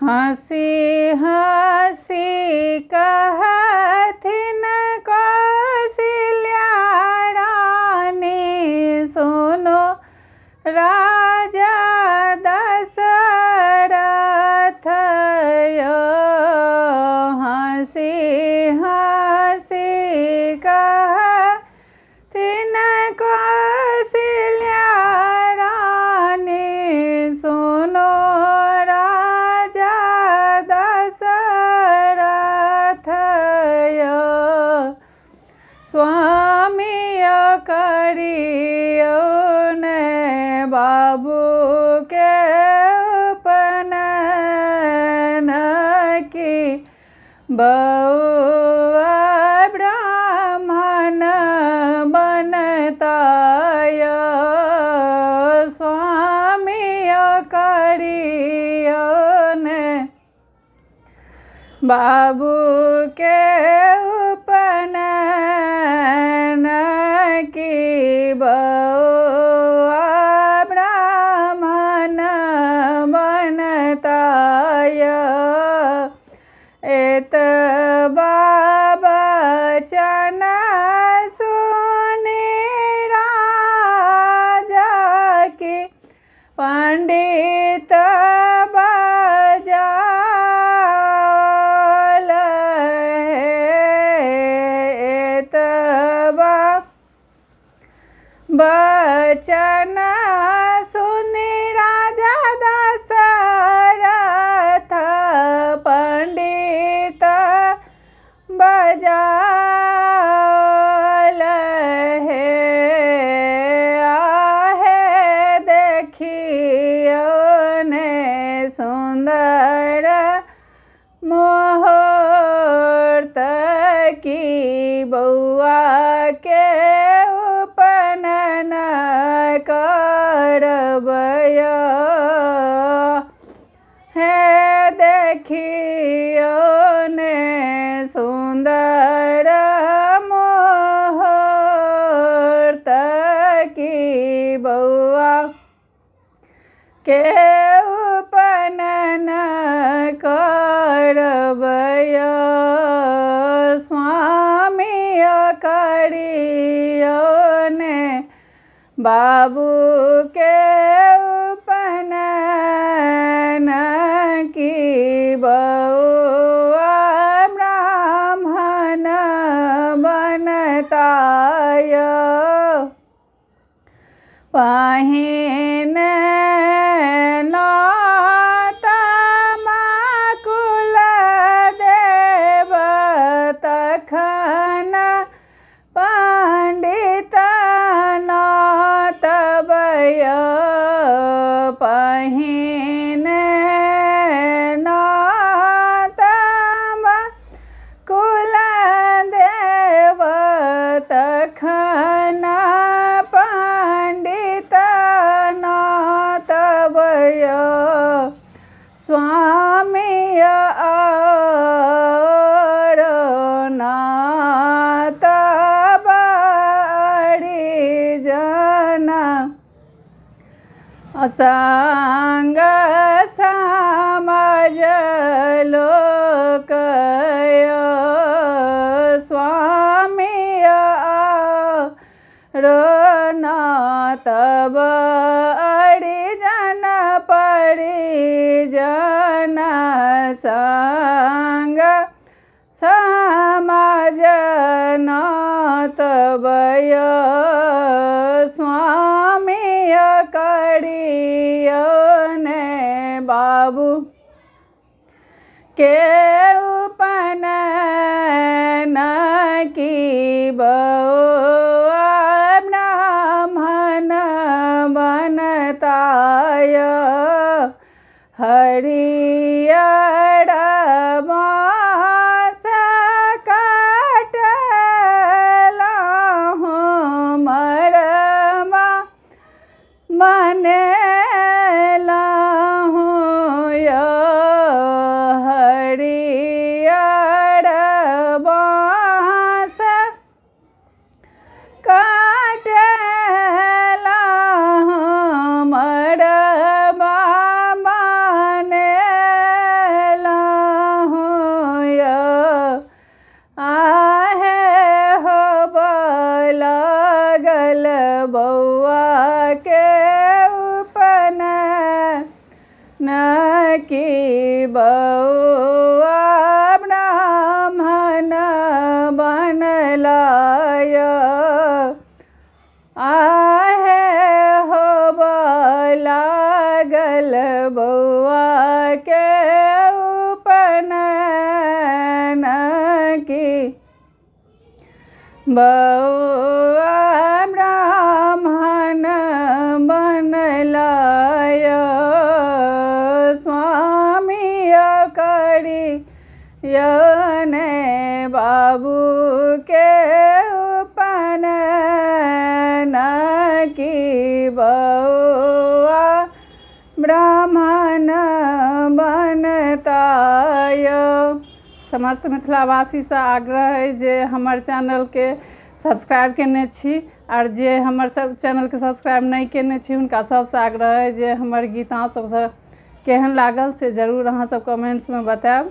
हँसी हँसी कहथिन कौशल्या रानी, सुनो राजा दशरथ यो। हँसी हँसी कहथिन कौशल्या रानी, सुनो राजा दशरथ यो। स्वामी करियो ने बाबू के उपनयन की, बउआ ब्राह्मण बनता यो। स्वामी करियो ने बाबू के उपनयन की, बउआ ब्राह्मण बनता यो। एतबा बचन सुनि राजा की, पंडित बजाल एतबा बचन सुनि राजा दशरथ, पंडित बजाल आहे देखियो ने सुंदर मुहूर्त की, बउआ के उपनयन करबयो। हे देखियो ने सुंदर मुहूर्त की, बउआ के उपनयन करबयो। स्वामी करियो ने बाबू के उपनयन की, बउआ ब्राह्मण बनता यो। पहिन कुल देव तखन पंडित नात भयो। पहिन कुल देव तखन पंडित नात भयो। स्वामी और नात परिजन, असंग समाज लोक यो। स्वामी और नात परिजन, संग समाज नात भयो। स्वामी करियो ने बाबू के उपनयन की, बउआ ब्राह्मण बनता यो। हरियर बाँस काटलहुँ, मड़वा बनेलहुँ यो। हरियर बाँस काटलहुँ, मड़वा बनेलहुँ न की बउआ ब्राह्मण बनलाय आहे हो लागल बउआ के उपनयन की बउआ ब्राह्मण बनलाय स्वामी करियने बाबू के उपनयन की बउआ ब्राह्मण बनताय। समस्त मिथिलावासी से आग्रह है जे हमर चैनल के सब्सक्राइब केने छी और जे हमर सब चैनल के सब्सक्राइब नहीं केने छी हुनका सबसे आग्रह है जे हमर गीत अहाँ सबसे केहन लागल से जरूर अहाँ सब कमेंट्स में बताएब।